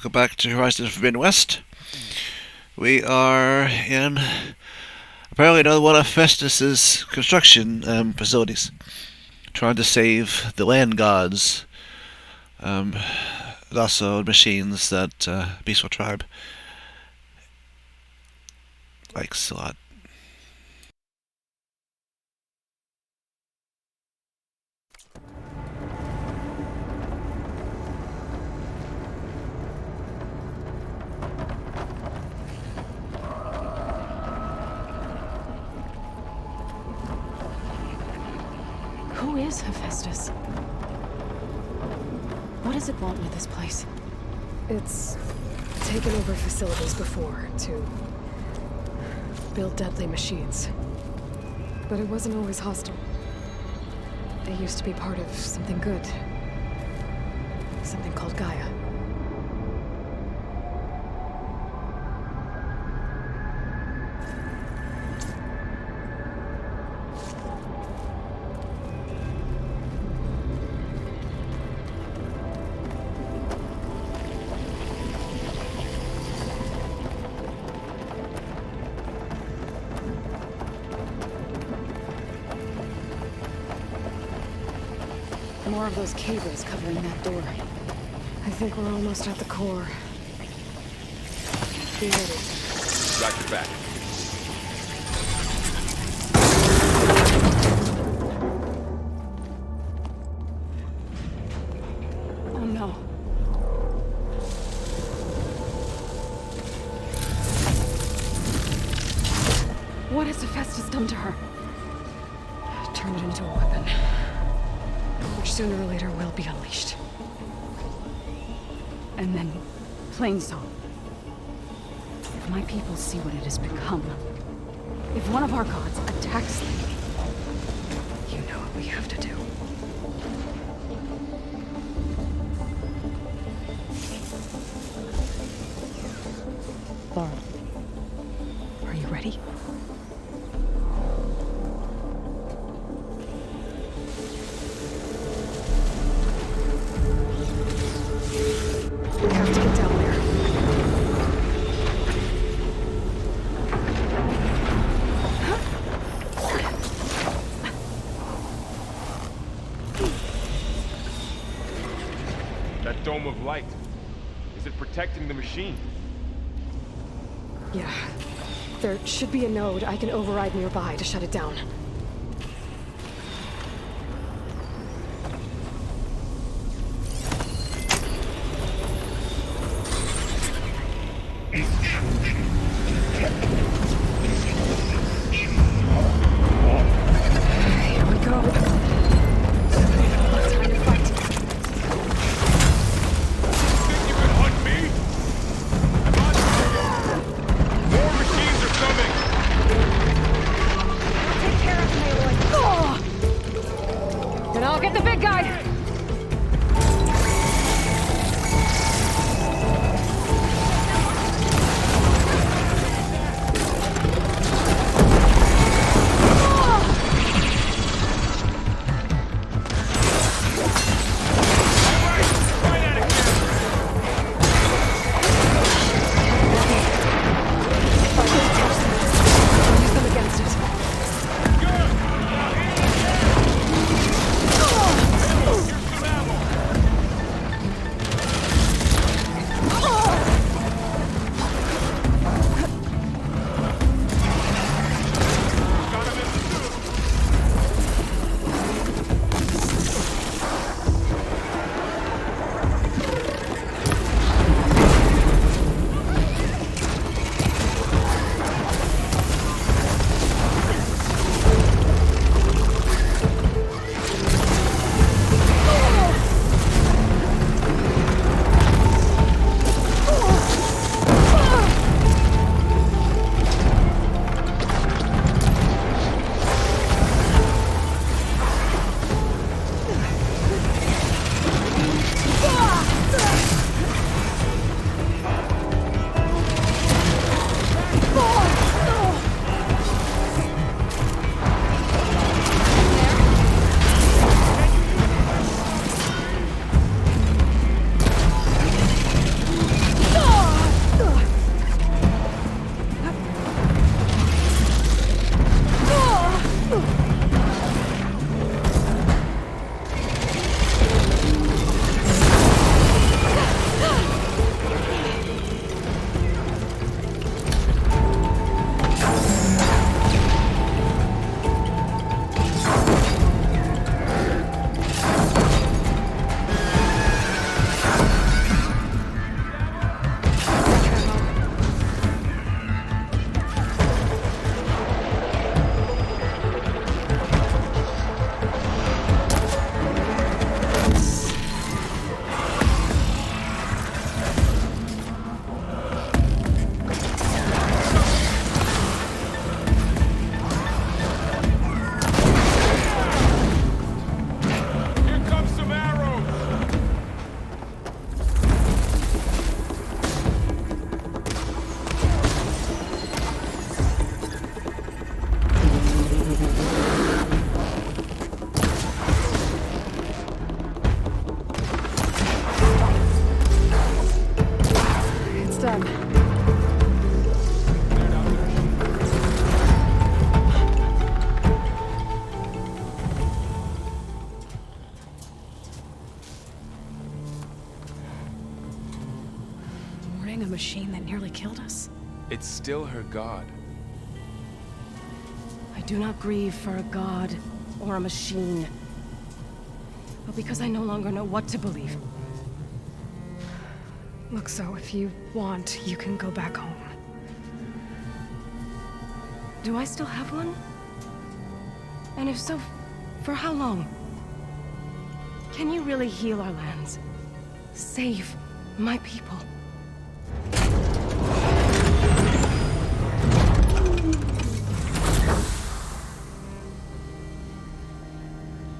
welcome back to Horizon Forbidden West. We are in apparently another one of Hephaestus's construction facilities, trying to save the land gods, and also machines that Beastful Tribe likes a lot. Who is Hephaestus? What does it want with this place? It's taken over facilities before to build deadly machines. But it wasn't always hostile. They used to be part of something good. Something called Gaia. More of those cables covering that door. I think we're almost at the core. Be ready. Got your back. Oh no. What has Hephaestus done to her? Turn it into a weapon. Which sooner or later will be unleashed. And then, plain song. If my people see what it has become, if one of our gods attacks them, You know what we have to do. Laura, are you ready? We have to get down there. That dome of light. Is it protecting the machine? Yeah. There should be a node I can override nearby to shut it down. Here we go. Time to fight. Think you can hunt me? I'm on you. More machines are coming! Take care of fighting a machine that nearly killed us? It's still her god. I do not grieve for a god or a machine, but because I no longer know what to believe. Look, so if you want, you can go back home. Do I still have one? And if so, for how long? Can you really heal our lands? Save my people?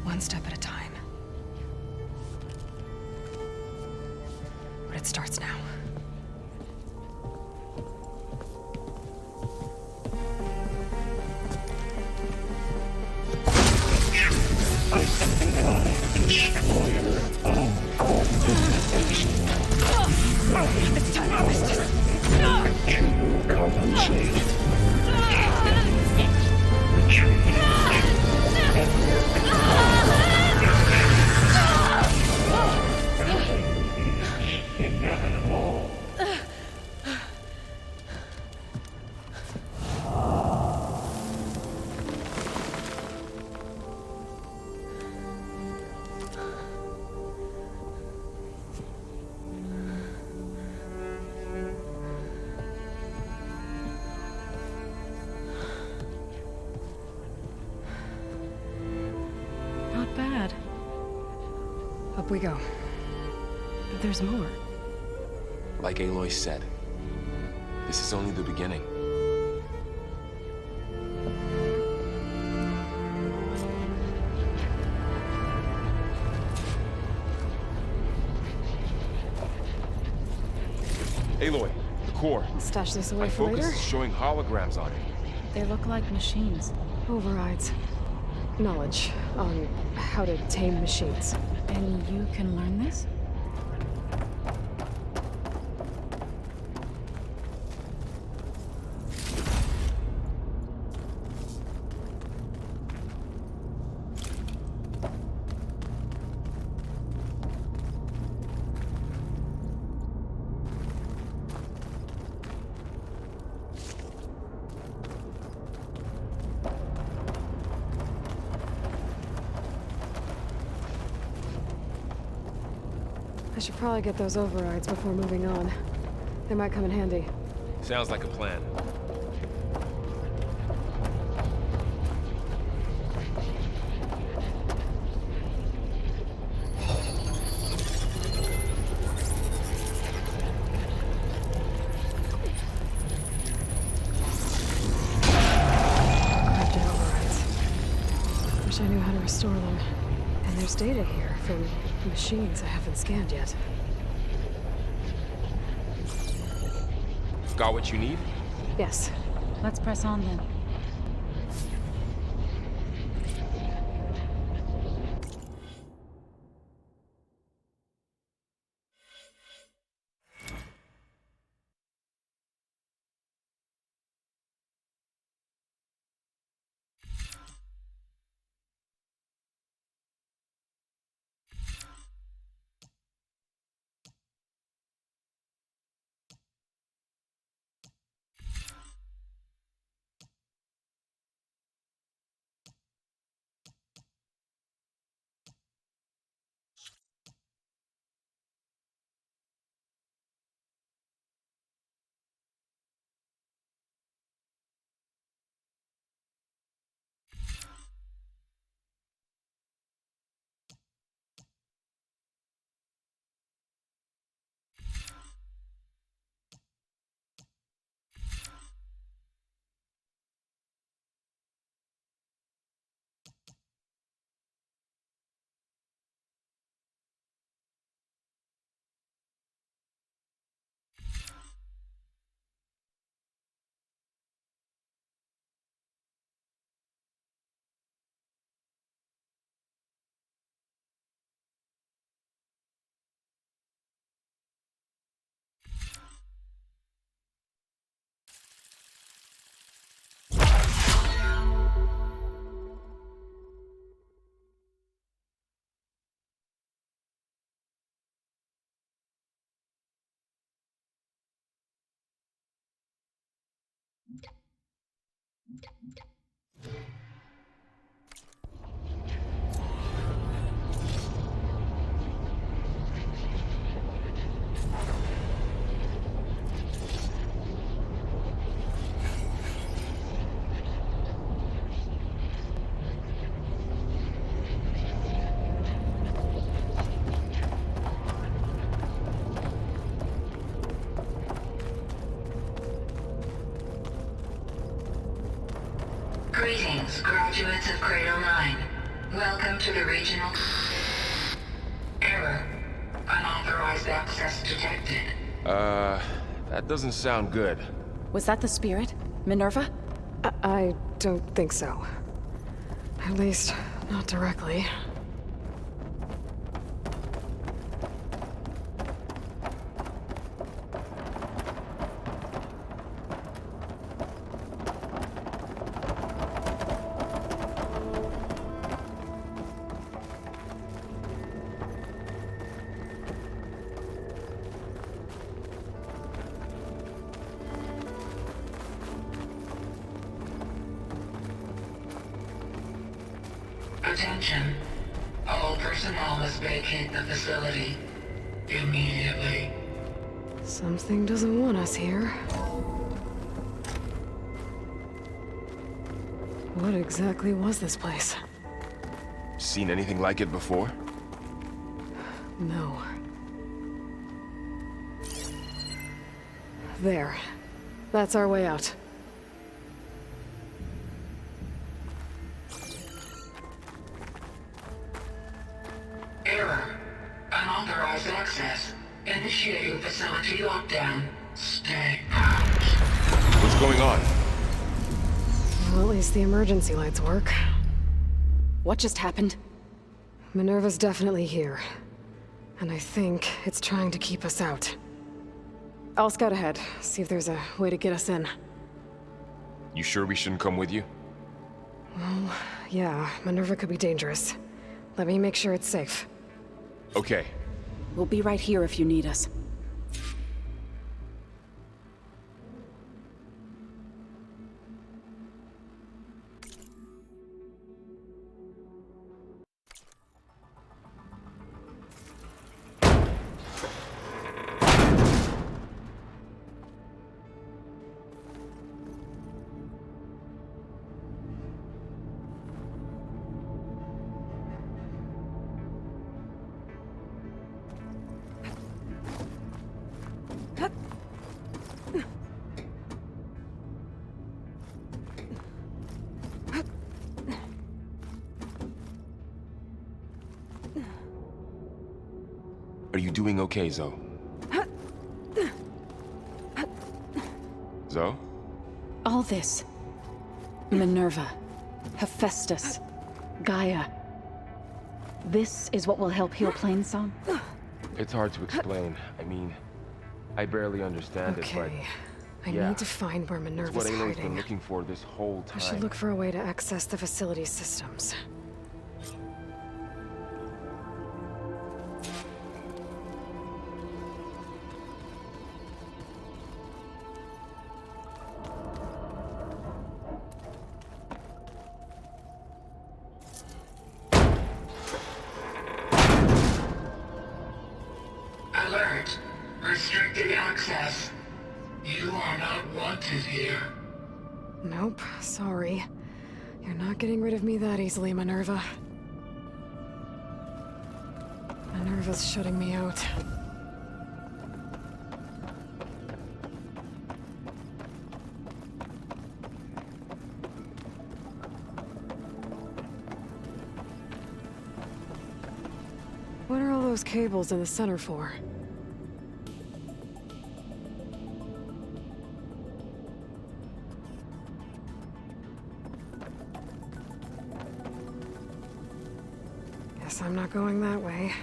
One step at a time. But it starts now. It's time, Hephaestus! Not bad. Up we go. There's more. Like Aloy said, this is only the beginning. Aloy, the core. Stash this away My for focus later? is showing holograms on it. They look like machines. Overrides. Knowledge on how to tame machines. And you can learn this? I should probably get those overrides before moving on. They might come in handy. Sounds like a plan. Corrupted overrides. Wish I knew how to restore them. And there's data here from machines I haven't scanned yet. Got what you need? Yes. Let's press on then. Greetings, graduates of Cradle 9. Welcome to the regional... Error. Unauthorized access detected. That doesn't sound good. Was that the spirit? Minerva? I don't think so. At least, not directly. Attention. All personnel must vacate the facility. Immediately. Something doesn't want us here. What exactly was this place? Seen anything like it before? No. There. That's our way out. Error. Unauthorized access. Initiating facility lockdown. Stay out. What's going on? Well, at least the emergency lights work. What just happened? Minerva's definitely here. And I think it's trying to keep us out. I'll scout ahead, see if there's a way to get us in. You sure we shouldn't come with you? Well, yeah, Minerva could be dangerous. Let me make sure it's safe. Okay. We'll be right here if you need us. Are you doing okay, Zoe? Zoe? All this. Minerva. Hephaestus. Gaia. This is what will help heal Plainsong? It's hard to explain. I mean, I barely understand it, but Okay. I yeah, need to find where it's Minerva's what Aloy's been hiding. looking for this whole time. I should look for a way to access the facility's systems. Alert. Restricted access. You are not wanted here. Nope, sorry. You're not getting rid of me that easily, Minerva. Minerva's shutting me out. What are all those cables in the center for? Guess I'm not going that way.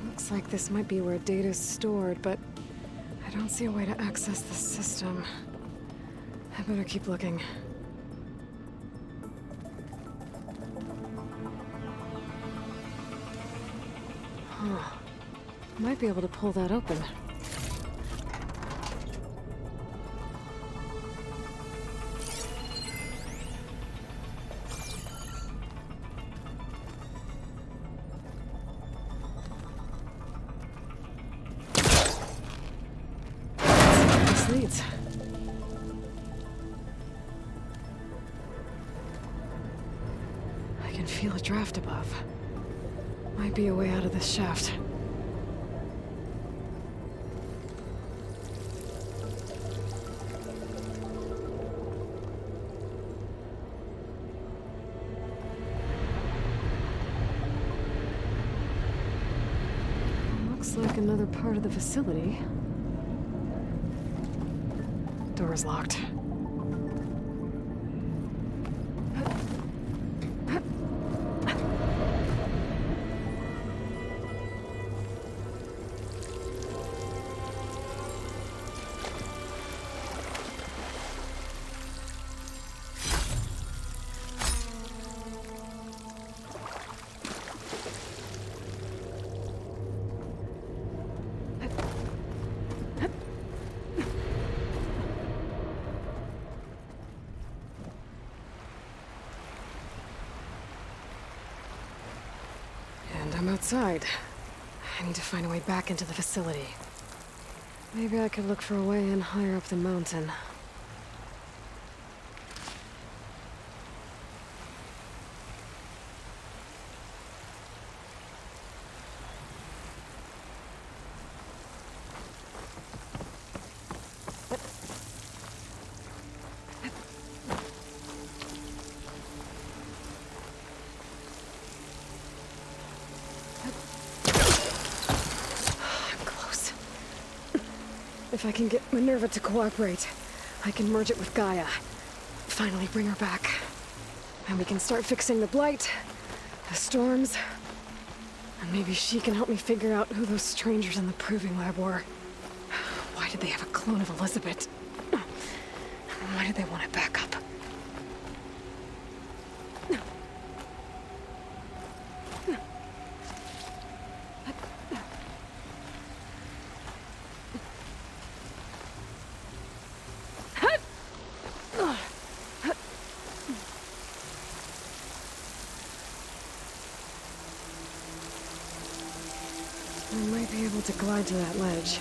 Looks like this might be where data's stored, but I don't see a way to access the system. I better keep looking. Huh. Might be able to pull that open. This leads. I can feel a draft above. Might be a way out of this shaft. Looks like another part of the facility. Door's locked. I'm outside. I need to find a way back into the facility. Maybe I could look for a way in higher up the mountain. If I can get Minerva to cooperate, I can merge it with Gaia. Finally bring her back. And we can start fixing the blight, the storms, and maybe she can help me figure out who those strangers in the proving lab were. Why did they have a clone of Elizabeth? Why did they want it back up? I might be able to glide to that ledge.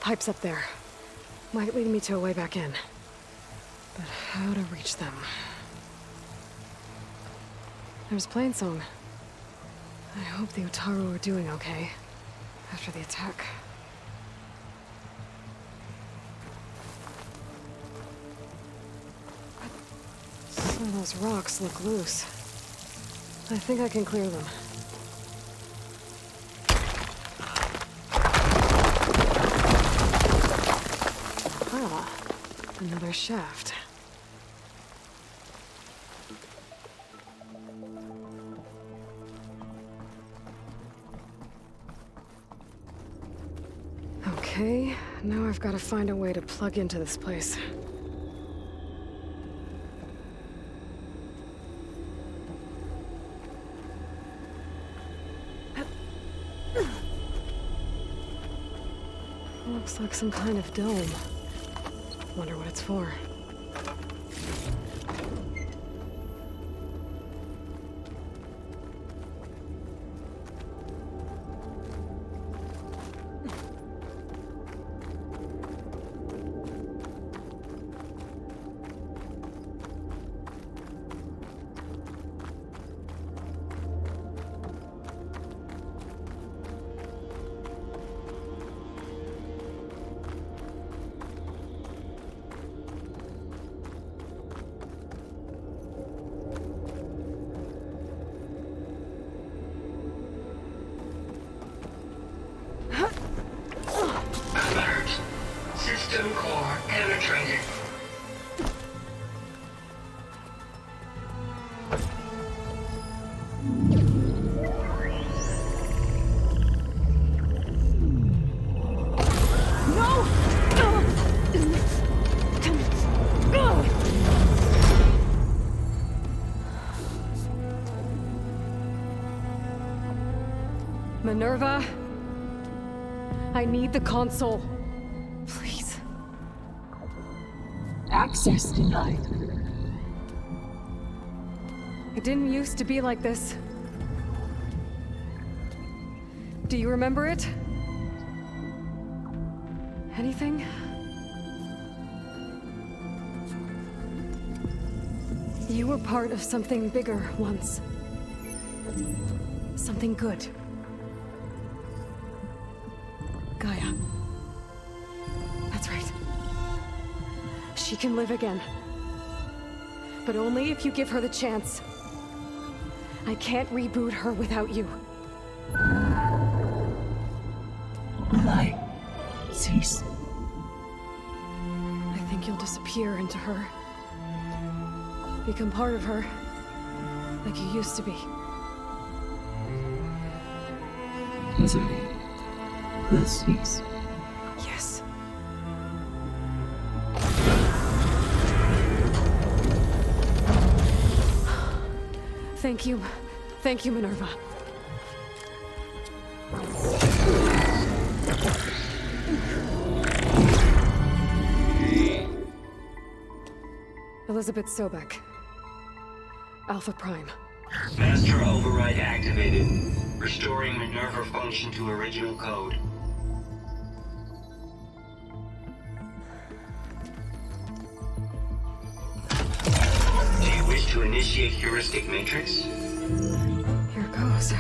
Pipes up there. Might lead me to a way back in. But how to reach them? There's Plainsong. I hope the Utaru are doing okay after the attack. Some of those rocks look loose. I think I can clear them. Another shaft. Okay, now I've got to find a way to plug into this place. Looks like some kind of dome. Wonder what it's for. Minerva, I need the console. Please. Access denied. It didn't used to be like this. Do you remember it? Anything? You were part of something bigger once. Something good. Gaia. That's right. She can live again. But only if you give her the chance. I can't reboot her without you. Aloy, cease. I think you'll disappear into her. Become part of her, like you used to be. Misery will cease. Yes. Thank you. Thank you, Minerva. Elizabeth Sobek. Alpha Prime. Master override activated. Restoring Minerva function to original code. Do you wish to initiate heuristic matrix? Here goes.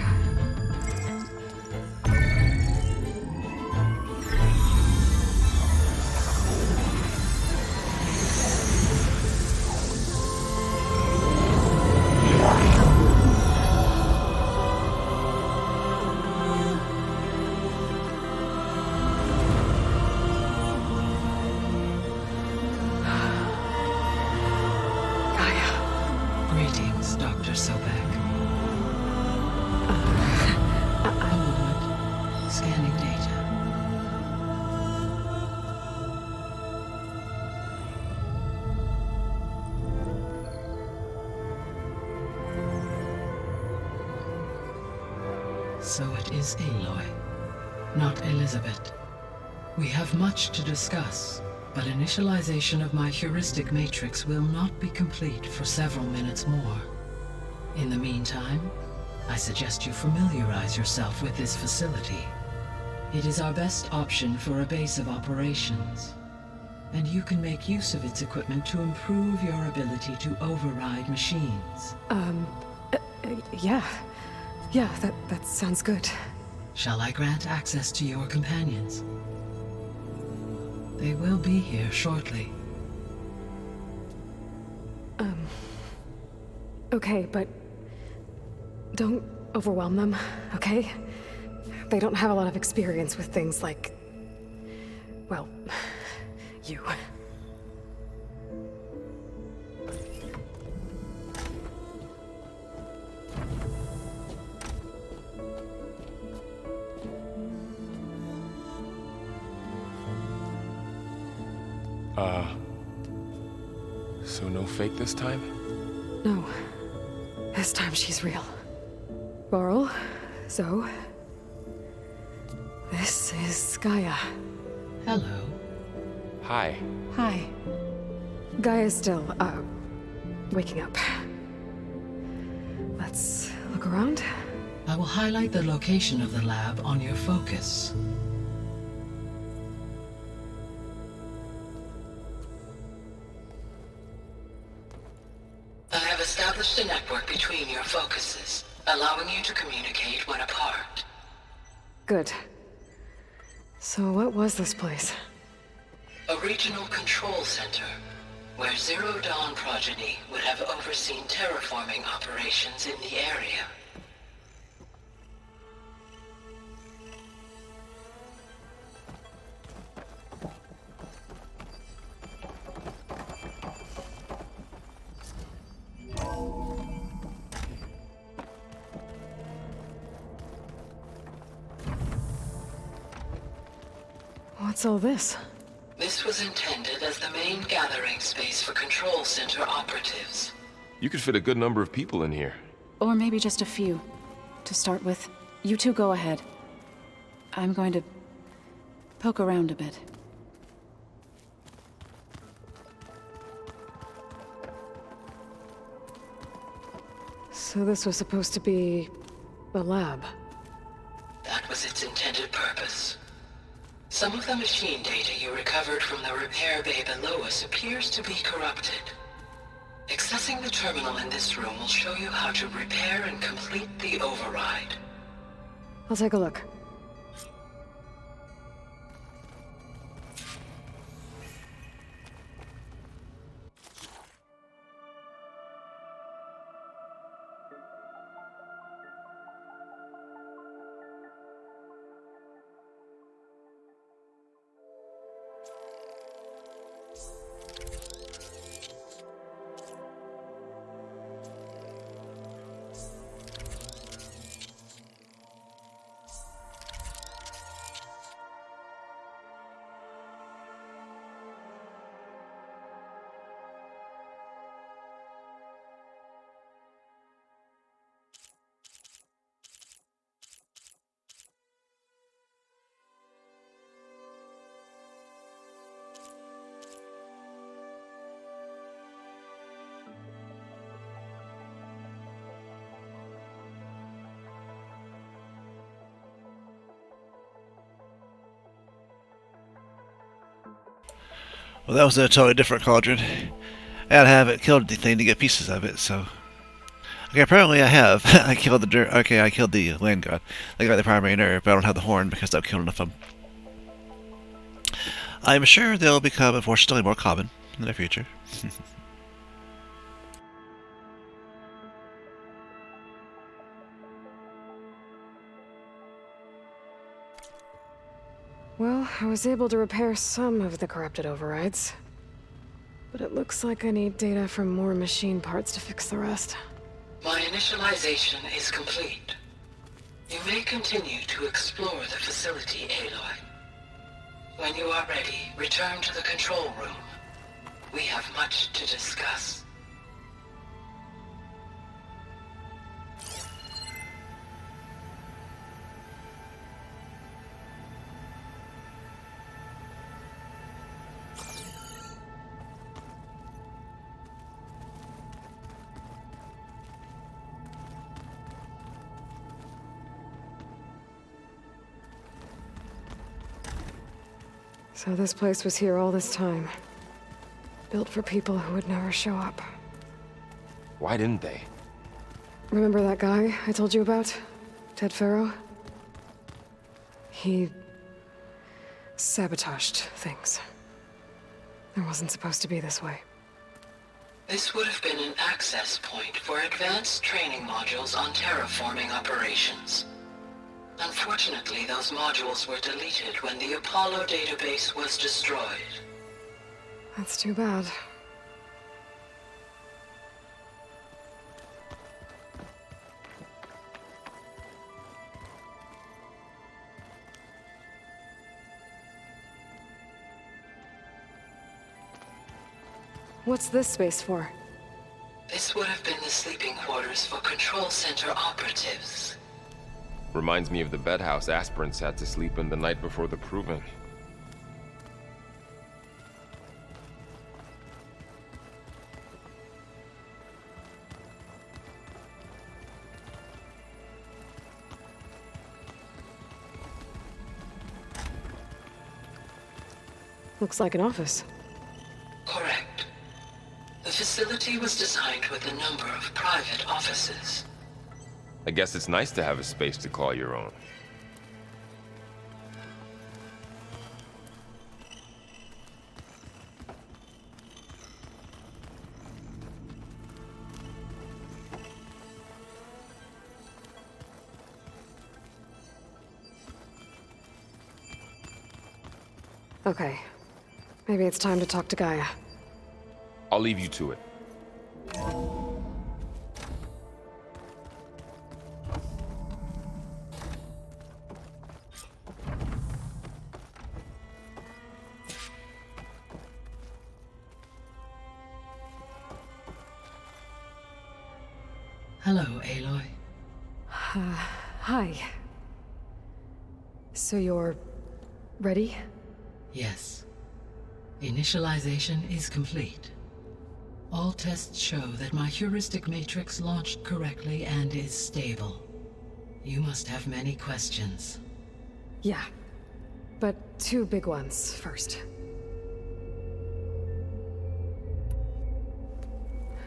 Greetings, Dr. Sobek. A moment. Scanning data. So it is Aloy, not Elizabeth. We have much to discuss, but initialization of my heuristic matrix will not be complete for several minutes more. In the meantime, I suggest you familiarize yourself with this facility. It is our best option for a base of operations, and you can make use of its equipment to improve your ability to override machines. Yeah. Yeah, that sounds good. Shall I grant access to your companions? They will be here shortly. Okay, but don't overwhelm them, okay? They don't have a lot of experience with things like, well, you. So no fake this time? No. This time she's real. Laurel, Zoe. This is Gaia. Hello. Hi. Hi. Gaia's still, waking up. Let's look around. I will highlight the location of the lab on your focus. I have established a network between your focuses, allowing you to communicate when apart. Good. So what was this place? A regional control center, where Zero Dawn progeny would have overseen terraforming operations in the area. What's all this? This was intended as the main gathering space for control center operatives. You could fit a good number of people in here. Or maybe just a few. To start with, you two go ahead. I'm going to poke around a bit. So this was supposed to be a lab. That was its intended purpose. Some of the machine data you recovered from the repair bay below us appears to be corrupted. Accessing the terminal in this room will show you how to repair and complete the override. I'll take a look. Well, that was a totally different cauldron. I had to have it killed the thing to get pieces of it, so... Okay, apparently I have. I killed the dirt. Okay, I killed the land god. I got the primary nerve, but I don't have the horn because I've killed enough of them. I'm sure they'll become, unfortunately, more common in the future. Well, I was able to repair some of the corrupted overrides. But it looks like I need data from more machine parts to fix the rest. My initialization is complete. You may continue to explore the facility, Aloy. When you are ready, return to the control room. We have much to discuss. So this place was here all this time. Built for people who would never show up. Why didn't they? Remember that guy I told you about? Ted Farrow? He... sabotaged things. It wasn't supposed to be this way. This would have been an access point for advanced training modules on terraforming operations. Unfortunately, those modules were deleted when the Apollo database was destroyed. That's too bad. What's this space for? This would have been the sleeping quarters for Control Center operatives. Reminds me of the bedhouse aspirants had to sleep in the night before the proving. Looks like an office. Correct. The facility was designed with a number of private offices. I guess it's nice to have a space to call your own. Okay. Maybe it's time to talk to Gaia. I'll leave you to it. Hello, Aloy. Hi. So you're... ready? Yes. Initialization is complete. All tests show that my heuristic matrix launched correctly and is stable. You must have many questions. Yeah. But 2 big ones first.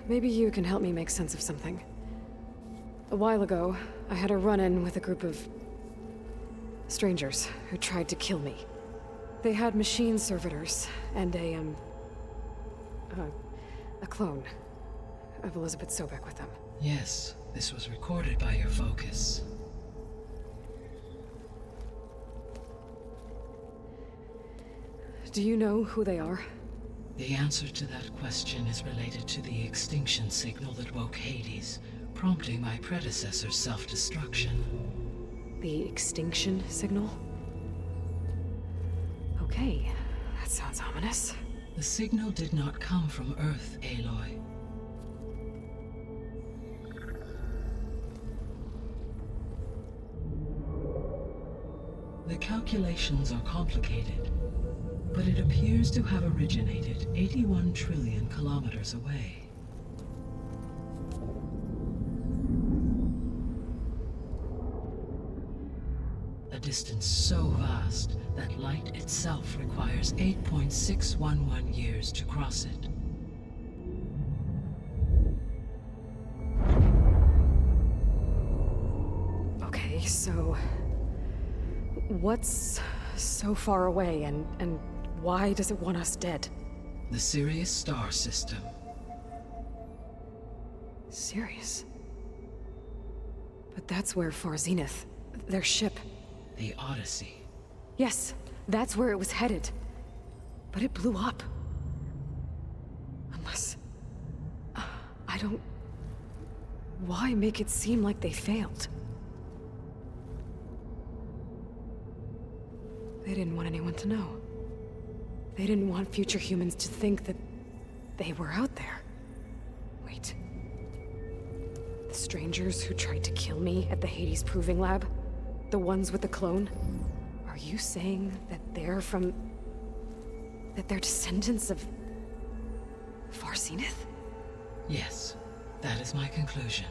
Maybe you can help me make sense of something. A while ago, I had a run-in with a group of... strangers who tried to kill me. They had machine servitors and a clone of Elizabeth Sobek with them. Yes, this was recorded by your focus. Do you know who they are? The answer to that question is related to the extinction signal that woke Hades, prompting my predecessor's self-destruction. The extinction signal? Okay, that sounds ominous. The signal did not come from Earth, Aloy. The calculations are complicated, but it appears to have originated 81 trillion kilometers away. A distance so vast that light itself requires 8.611 years to cross it. Okay, so... what's so far away, and why does it want us dead? The Sirius star system. Sirius? But that's where Far Zenith, their ship... The Odyssey. Yes, that's where it was headed. But it blew up. Unless... I don't... Why make it seem like they failed? They didn't want anyone to know. They didn't want future humans to think that they were out there. Wait. The strangers who tried to kill me at the Hades Proving Lab? The ones with the clone? Are you saying that they're from... that they're descendants of... Far Zenith? Yes, that is my conclusion.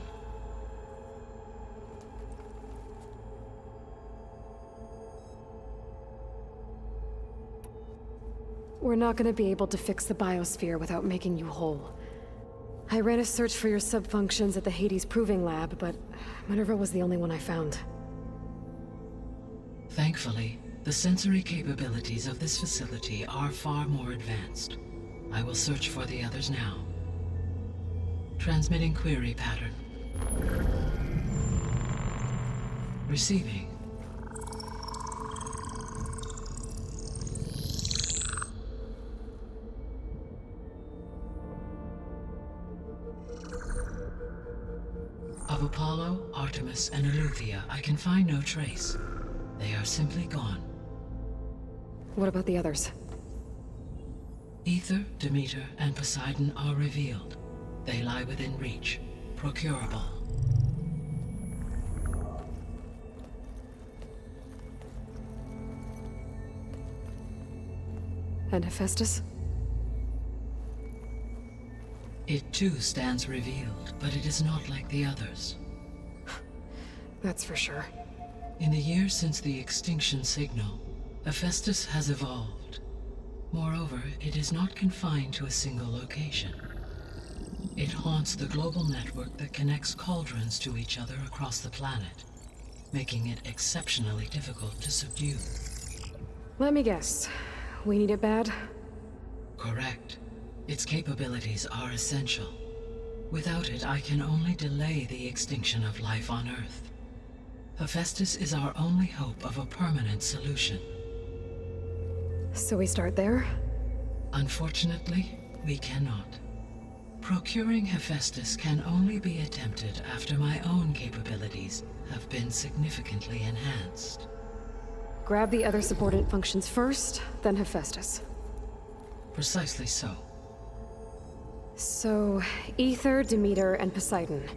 We're not gonna be able to fix the biosphere without making you whole. I ran a search for your subfunctions at the Hades Proving Lab, but Minerva was the only one I found. Thankfully, the sensory capabilities of this facility are far more advanced. I will search for the others now. Transmitting query pattern. Receiving. Of Apollo, Artemis, and Eleuthia, I can find no trace. They are simply gone. What about the others? Ether, Demeter, and Poseidon are revealed. They lie within reach, procurable. And Hephaestus? It too stands revealed, but it is not like the others. That's for sure. In the years since the extinction signal, Hephaestus has evolved. Moreover, it is not confined to a single location. It haunts the global network that connects cauldrons to each other across the planet, making it exceptionally difficult to subdue. Let me guess. We need it bad? Correct. Its capabilities are essential. Without it, I can only delay the extinction of life on Earth. Hephaestus is our only hope of a permanent solution. So we start there? Unfortunately, we cannot. Procuring Hephaestus can only be attempted after my own capabilities have been significantly enhanced. Grab the other subordinate functions first, then Hephaestus. Precisely so. So, Ether, Demeter, and Poseidon.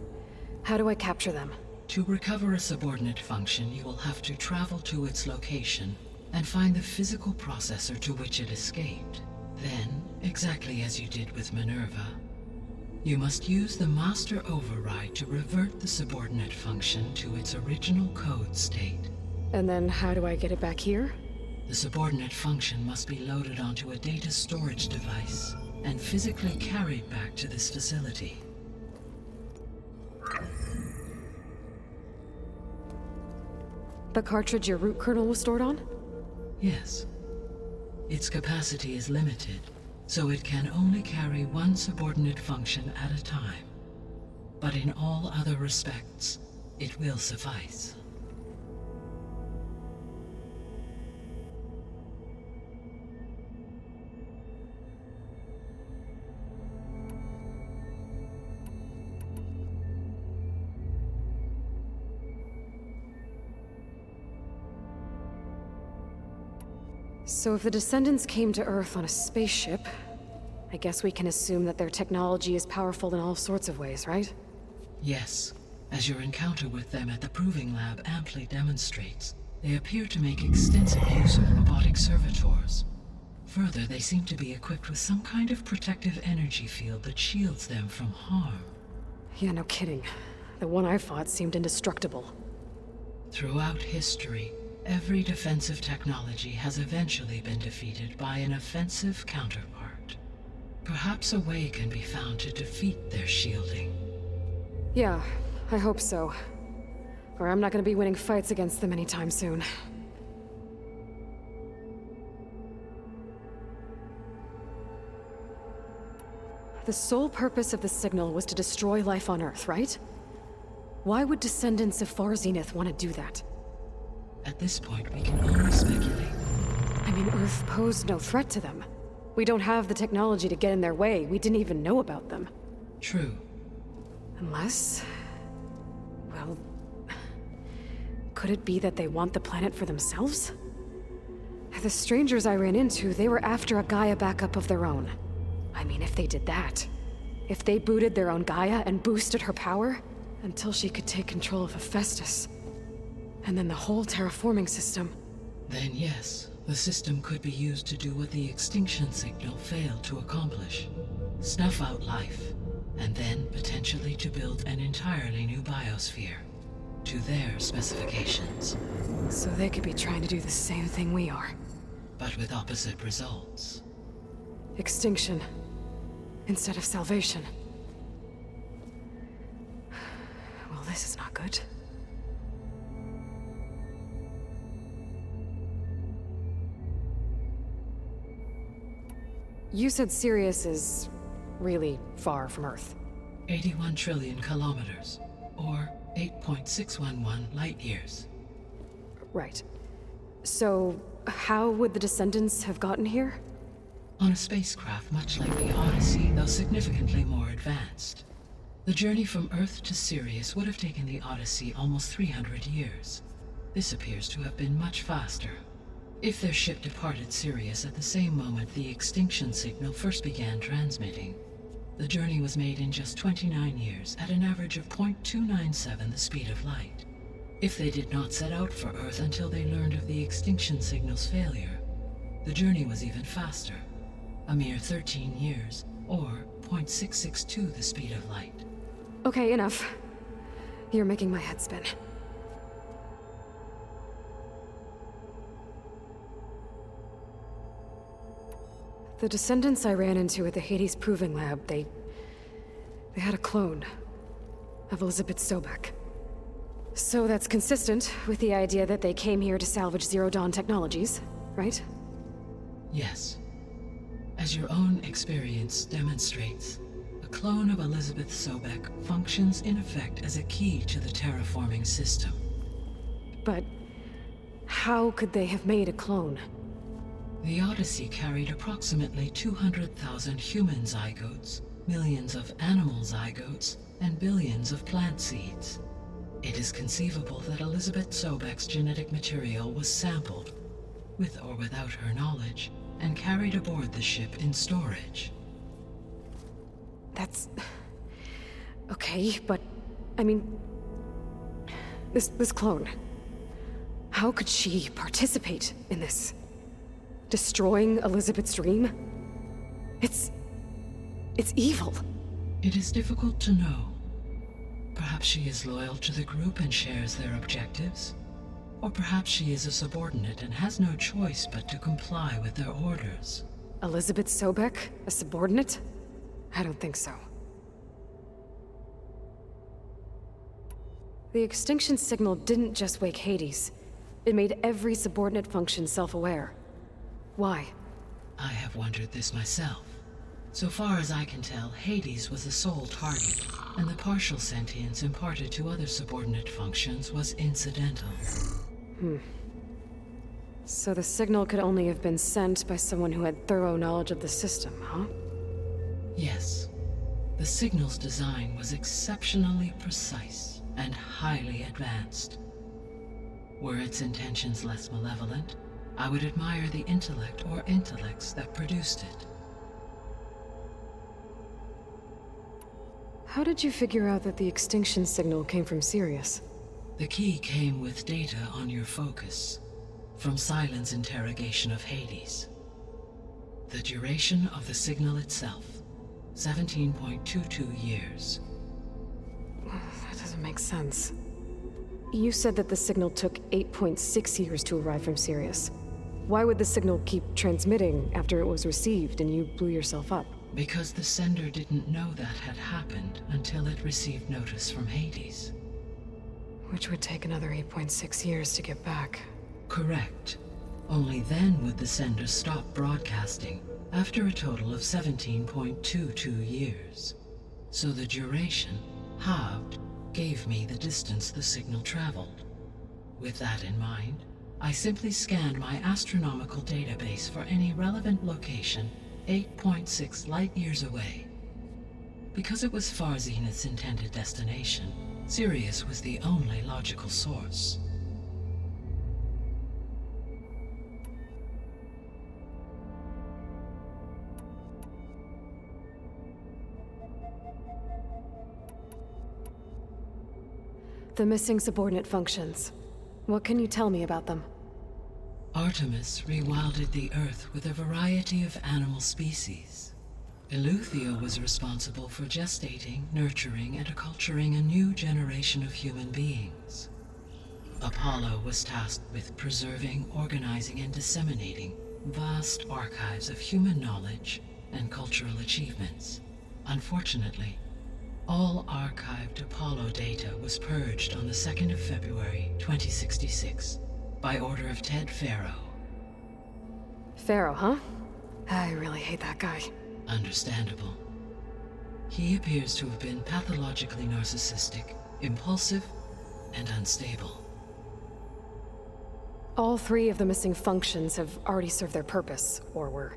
How do I capture them? To recover a subordinate function, you will have to travel to its location and find the physical processor to which it escaped. Then, exactly as you did with Minerva, you must use the master override to revert the subordinate function to its original code state. And then how do I get it back here? The subordinate function must be loaded onto a data storage device and physically carried back to this facility. The cartridge your root kernel was stored on? Yes. Its capacity is limited, so it can only carry one subordinate function at a time. But in all other respects, it will suffice. So if the Descendants came to Earth on a spaceship, I guess we can assume that their technology is powerful in all sorts of ways, right? Yes, as your encounter with them at the Proving Lab amply demonstrates, they appear to make extensive use of robotic servitors. Further, they seem to be equipped with some kind of protective energy field that shields them from harm. Yeah, no kidding. The one I fought seemed indestructible. Throughout history, every defensive technology has eventually been defeated by an offensive counterpart. Perhaps a way can be found to defeat their shielding. Yeah, I hope so. Or I'm not gonna be winning fights against them anytime soon. The sole purpose of the signal was to destroy life on Earth, right? Why would descendants of Far Zenith want to do that? At this point, we can only speculate. I mean, Earth posed no threat to them. We don't have the technology to get in their way. We didn't even know about them. True. Unless... well... could it be that they want the planet for themselves? The strangers I ran into, they were after a Gaia backup of their own. I mean, if they did that... if they booted their own Gaia and boosted her power, until she could take control of Hephaestus. And then the whole terraforming system. Then yes, the system could be used to do what the extinction signal failed to accomplish. Snuff out life, and then potentially to build an entirely new biosphere, to their specifications. So they could be trying to do the same thing we are. But with opposite results. Extinction, instead of salvation. Well, this is not good. You said Sirius is really far from Earth. 81 trillion kilometers, or 8.611 light years. Right. So, how would the Descendants have gotten here? On a spacecraft much like the Odyssey, though significantly more advanced. The journey from Earth to Sirius would have taken the Odyssey almost 300 years. This appears to have been much faster. If their ship departed Sirius at the same moment the extinction signal first began transmitting, the journey was made in just 29 years at an average of 0.297 the speed of light. If they did not set out for Earth until they learned of the extinction signal's failure, the journey was even faster, a mere 13 years, or 0.662 the speed of light. Okay, enough. You're making my head spin. The Descendants I ran into at the Hades Proving Lab, they had a clone of Elizabeth Sobek. So that's consistent with the idea that they came here to salvage Zero Dawn technologies, right? Yes. As your own experience demonstrates, a clone of Elizabeth Sobek functions in effect as a key to the terraforming system. But how could they have made a clone? The Odyssey carried approximately 200,000 human zygotes, millions of animal zygotes, and billions of plant seeds. It is conceivable that Elizabeth Sobek's genetic material was sampled, with or without her knowledge, and carried aboard the ship in storage. That's... okay, but... I mean... This clone. How could she participate in this? Destroying Elizabeth's dream? It's evil. It is difficult to know. Perhaps she is loyal to the group and shares their objectives. Or perhaps she is a subordinate and has no choice but to comply with their orders. Elizabeth Sobek, a subordinate? I don't think so. The extinction signal didn't just wake Hades. It made every subordinate function self-aware. Why? I have wondered this myself. So far as I can tell, Hades was the sole target, and the partial sentience imparted to other subordinate functions was incidental. So the signal could only have been sent by someone who had thorough knowledge of the system, huh? Yes. The signal's design was exceptionally precise and highly advanced. Were its intentions less malevolent, I would admire the intellect or intellects that produced it. How did you figure out that the extinction signal came from Sirius? The key came with data on your focus, from Silent's interrogation of Hades. The duration of the signal itself, 17.22 years. That doesn't make sense. You said that the signal took 8.6 years to arrive from Sirius. Why would the signal keep transmitting after it was received and you blew yourself up? Because the sender didn't know that had happened until it received notice from Hades. Which would take another 8.6 years to get back. Correct. Only then would the sender stop broadcasting, after a total of 17.22 years. So the duration, halved, gave me the distance the signal traveled. With that in mind, I simply scanned my astronomical database for any relevant location 8.6 light-years away. Because it was far Zenith's intended destination, Sirius was the only logical source. The missing subordinate functions. What can you tell me about them? Artemis rewilded the Earth with a variety of animal species. Eleuthia was responsible for gestating, nurturing, and acculturating a new generation of human beings. Apollo was tasked with preserving, organizing, and disseminating vast archives of human knowledge and cultural achievements. Unfortunately, all archived Apollo data was purged on the 2nd of February, 2066, by order of Ted Faro. Pharaoh, huh? I really hate that guy. Understandable. He appears to have been pathologically narcissistic, impulsive, and unstable. All 3 of the missing functions have already served their purpose, or were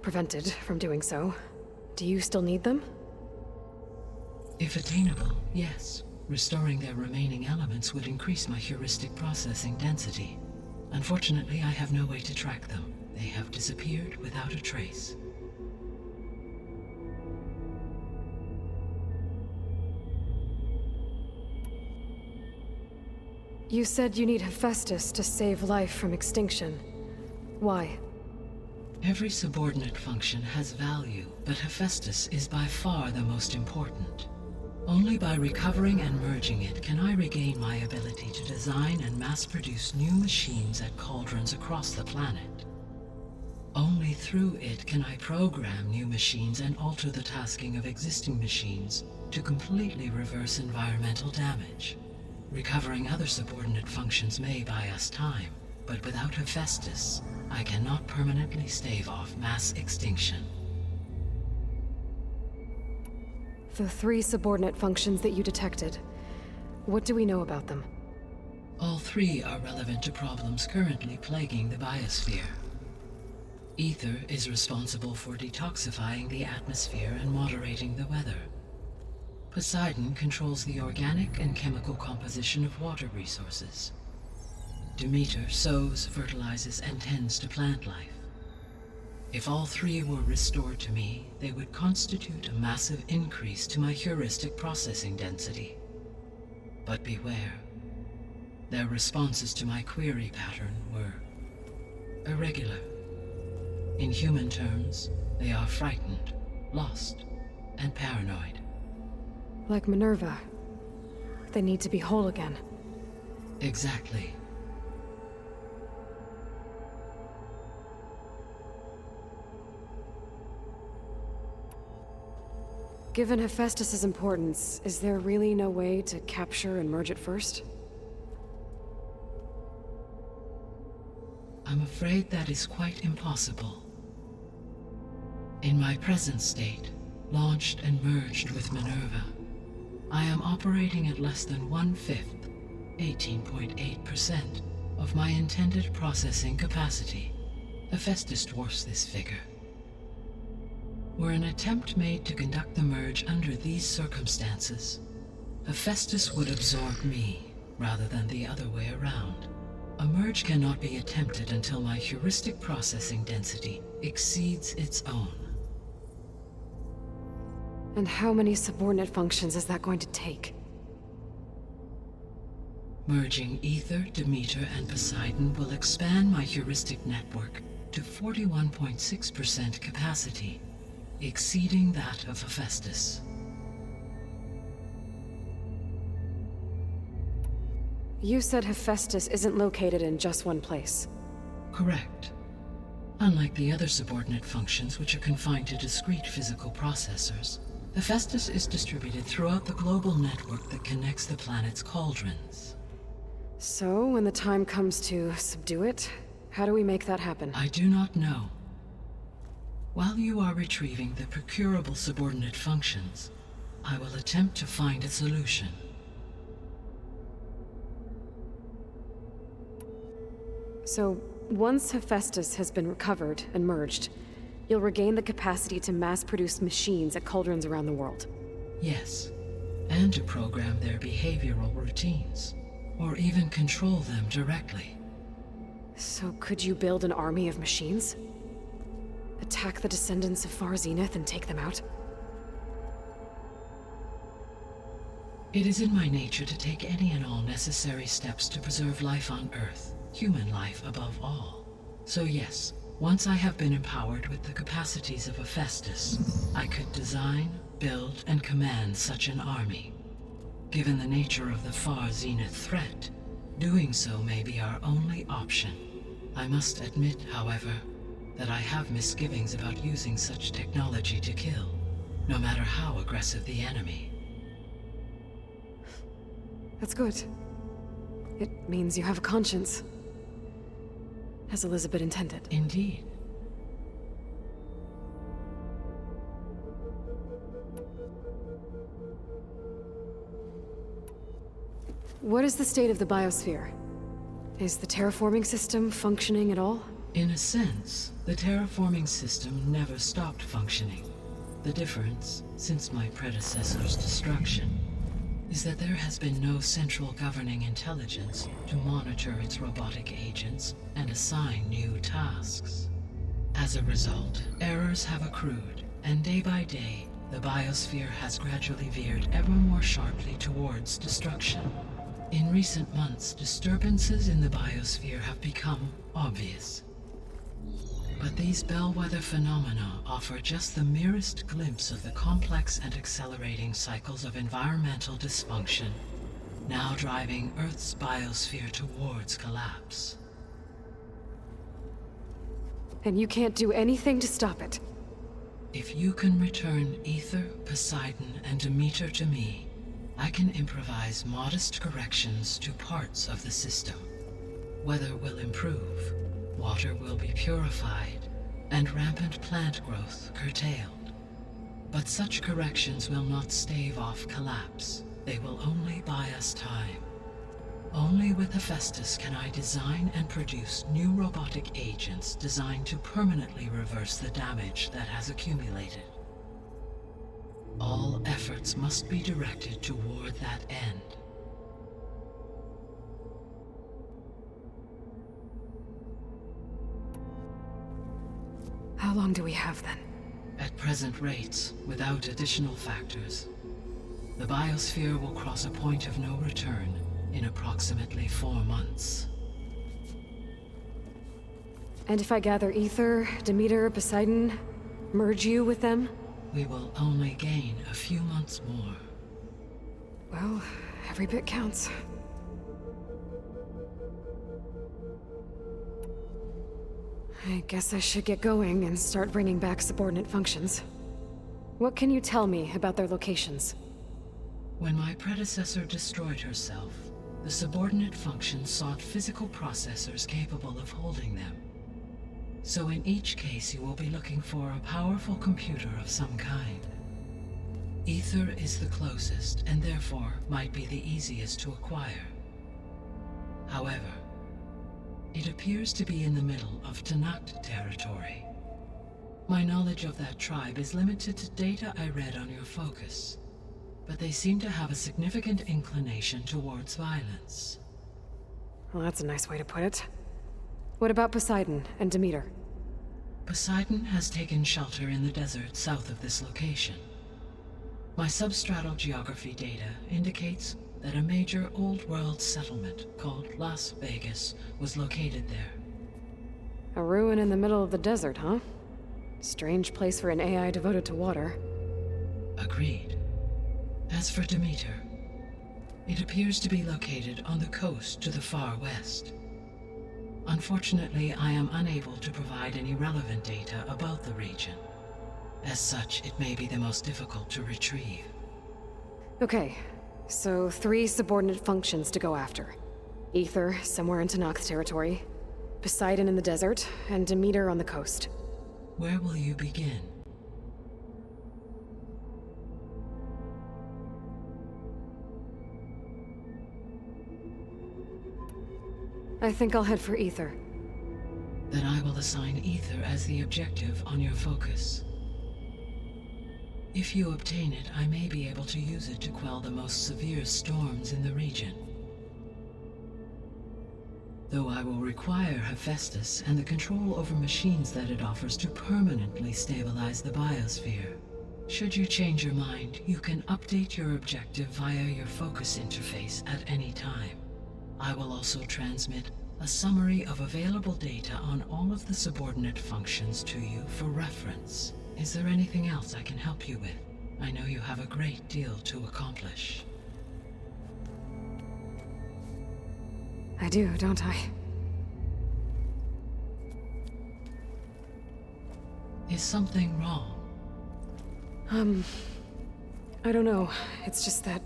prevented from doing so. Do you still need them? If attainable, yes. Restoring their remaining elements would increase my heuristic processing density. Unfortunately, I have no way to track them. They have disappeared without a trace. You said you need Hephaestus to save life from extinction. Why? Every subordinate function has value, but Hephaestus is by far the most important. Only by recovering and merging it can I regain my ability to design and mass-produce new machines at cauldrons across the planet. Only through it can I program new machines and alter the tasking of existing machines to completely reverse environmental damage. Recovering other subordinate functions may buy us time, but without Hephaestus, I cannot permanently stave off mass extinction. The 3 subordinate functions that you detected. What do we know about them? All 3 are relevant to problems currently plaguing the biosphere. Ether is responsible for detoxifying the atmosphere and moderating the weather. Poseidon controls the organic and chemical composition of water resources. Demeter sows, fertilizes, and tends to plant life. If all 3 were restored to me, they would constitute a massive increase to my heuristic processing density. But beware, Their responses to my query pattern were irregular. In human terms, they are frightened, lost, and paranoid. Like Minerva. They need to be whole again. Exactly. Given Hephaestus' importance, is there really no way to capture and merge it first? I'm afraid that is quite impossible. In my present state, launched and merged with Minerva, I am operating at less than 1/5, 18.8%, of my intended processing capacity. Hephaestus dwarfs this figure. Were an attempt made to conduct the merge under these circumstances, Hephaestus would absorb me, rather than the other way around. A merge cannot be attempted until my heuristic processing density exceeds its own. And how many subordinate functions is that going to take? Merging Ether, Demeter, and Poseidon will expand my heuristic network to 41.6% capacity, exceeding that of Hephaestus. You said Hephaestus isn't located in just one place. Correct. Unlike the other subordinate functions, which are confined to discrete physical processors, Hephaestus is distributed throughout the global network that connects the planet's cauldrons. So, when the time comes to subdue it, how do we make that happen? I do not know. While you are retrieving the procurable subordinate functions, I will attempt to find a solution. So, once Hephaestus has been recovered and merged, you'll regain the capacity to mass-produce machines at cauldrons around the world. Yes, and to program their behavioral routines, or even control them directly. So could you build an army of machines? Attack the descendants of Far Zenith and take them out? It is in my nature to take any and all necessary steps to preserve life on Earth, human life above all. So yes, once I have been empowered with the capacities of Hephaestus, I could design, build, and command such an army. Given the nature of the Far Zenith threat, doing so may be our only option. I must admit, however, that I have misgivings about using such technology to kill, no matter how aggressive the enemy. That's good. It means you have a conscience. As Elizabeth intended. Indeed. What is the state of the biosphere? Is the terraforming system functioning at all? In a sense, the terraforming system never stopped functioning. The difference, since my predecessor's destruction, is that there has been no central governing intelligence to monitor its robotic agents and assign new tasks. As a result, errors have accrued, and day by day, the biosphere has gradually veered ever more sharply towards destruction. In recent months, disturbances in the biosphere have become obvious. But these bellwether phenomena offer just the merest glimpse of the complex and accelerating cycles of environmental dysfunction, now driving Earth's biosphere towards collapse. And you can't do anything to stop it? If you can return Ether, Poseidon, and Demeter to me, I can improvise modest corrections to parts of the system. Weather will improve, water will be purified, and rampant plant growth curtailed. But such corrections will not stave off collapse. They will only buy us time. Only with Hephaestus can I design and produce new robotic agents designed to permanently reverse the damage that has accumulated. All efforts must be directed toward that end. How long do we have then? At present rates, without additional factors, the biosphere will cross a point of no return in approximately 4 months. And if I gather Ether, Demeter, Poseidon, merge you with them? We will only gain a few months more. Well, every bit counts. I guess I should get going and start bringing back subordinate functions. What can you tell me about their locations? When my predecessor destroyed herself, the subordinate functions sought physical processors capable of holding them. So in each case you will be looking for a powerful computer of some kind. Ether is the closest, and therefore might be the easiest to acquire. However, it appears to be in the middle of Tanakh territory. My knowledge of that tribe is limited to data I read on your focus, but they seem to have a significant inclination towards violence. Well, that's a nice way to put it. What about Poseidon and Demeter? Poseidon has taken shelter in the desert south of this location. My substratal geography data indicates that a major old-world settlement called Las Vegas was located there. A ruin in the middle of the desert, huh? Strange place for an AI devoted to water. Agreed. As for Demeter, it appears to be located on the coast to the far west. Unfortunately, I am unable to provide any relevant data about the region. As such, it may be the most difficult to retrieve. Okay, so 3 subordinate functions to go after. Ether, somewhere in Tanakh territory. Poseidon in the desert, and Demeter on the coast. Where will you begin? I think I'll head for Ether. Then I will assign Ether as the objective on your focus. If you obtain it, I may be able to use it to quell the most severe storms in the region. Though I will require Hephaestus and the control over machines that it offers to permanently stabilize the biosphere. Should you change your mind, you can update your objective via your focus interface at any time. I will also transmit a summary of available data on all of the subordinate functions to you for reference. Is there anything else I can help you with? I know you have a great deal to accomplish. I do, don't I? Is something wrong? I don't know. It's just that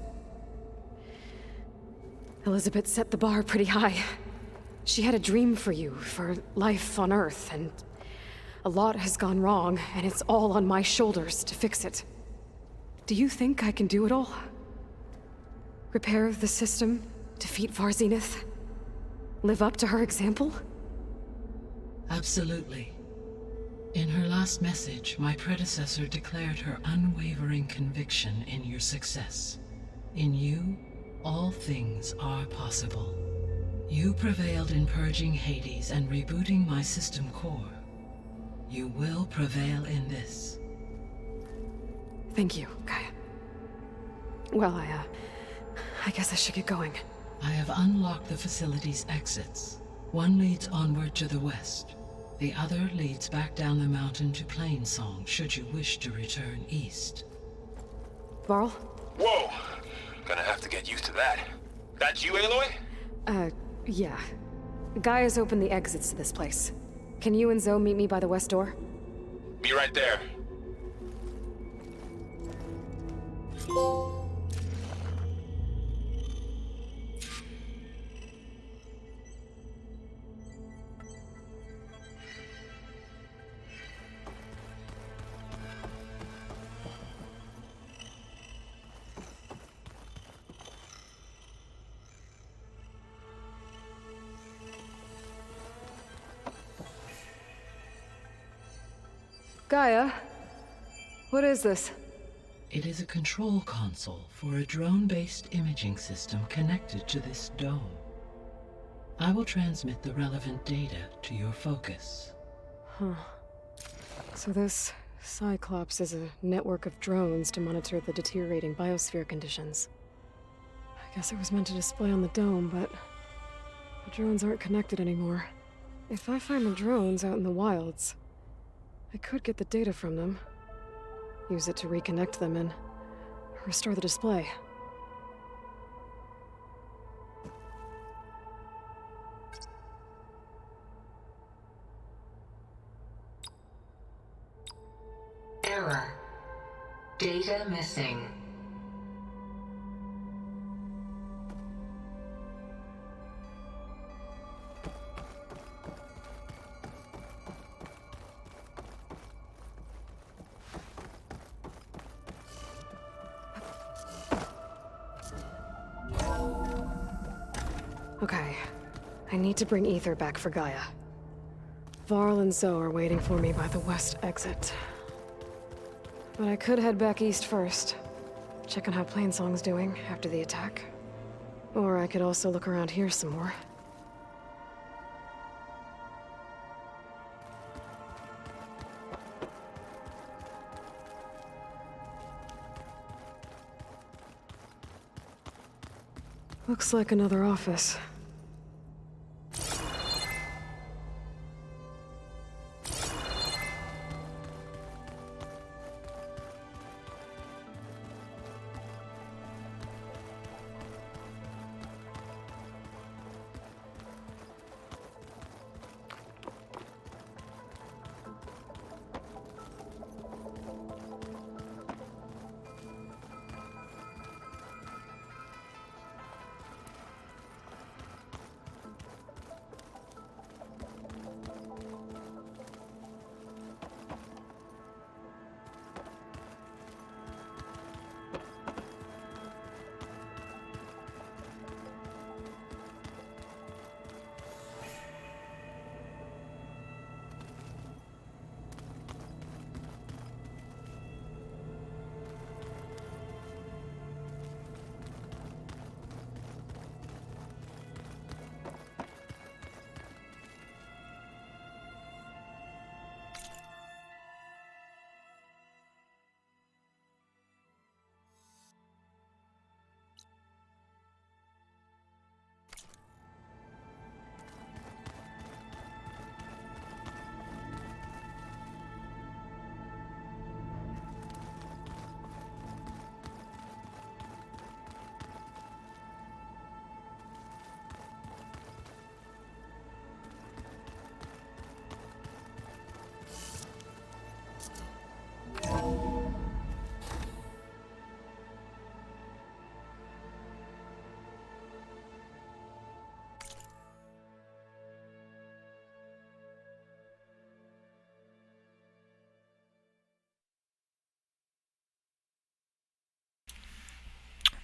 Elizabeth set the bar pretty high. She had a dream for you, for life on Earth, and a lot has gone wrong, and it's all on my shoulders to fix it. Do you think I can do it all? Repair the system, defeat Varzenith, live up to her example? Absolutely. In her last message, my predecessor declared her unwavering conviction in your success. In you, all things are possible. You prevailed in purging Hades and rebooting my system core. You will prevail in this. Thank you, Gaia. Well, I guess I should get going. I have unlocked the facility's exits. One leads onward to the west. The other leads back down the mountain to Plainsong, should you wish to return east. Varl? Whoa! Gonna have to get used to that. That's you, Aloy? Yeah. Gaia's opened the exits to this place. Can you and Zoe meet me by the west door? Be right there. Gaia? What is this? It is a control console for a drone-based imaging system connected to this dome. I will transmit the relevant data to your focus. Huh. So this Cyclops is a network of drones to monitor the deteriorating biosphere conditions. Guess it was meant to display on the dome, but the drones aren't connected anymore. If I find the drones out in the wilds, I could get the data from them, use it to reconnect them, and restore the display. Error. Data missing. Okay, I need to bring Ether back for Gaia. Varl and Zoe are waiting for me by the west exit. But I could head back east first, check on how Plainsong's doing after the attack. Or I could also look around here some more. Looks like another office.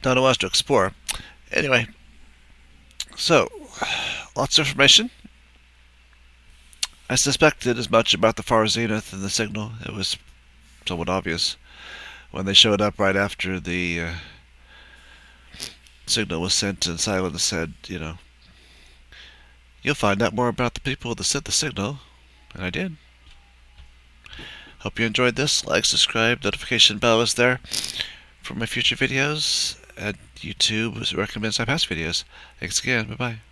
Down to us to explore. Anyway, so lots of information. I suspected as much about the far zenith and the signal. It was somewhat obvious when they showed up right after the signal was sent, and Silence said, you know, you'll find out more about the people that sent the signal. And I did. Hope you enjoyed this. Like, subscribe, notification bell is there for my future videos, and YouTube recommends my past videos. Thanks again. Bye-bye.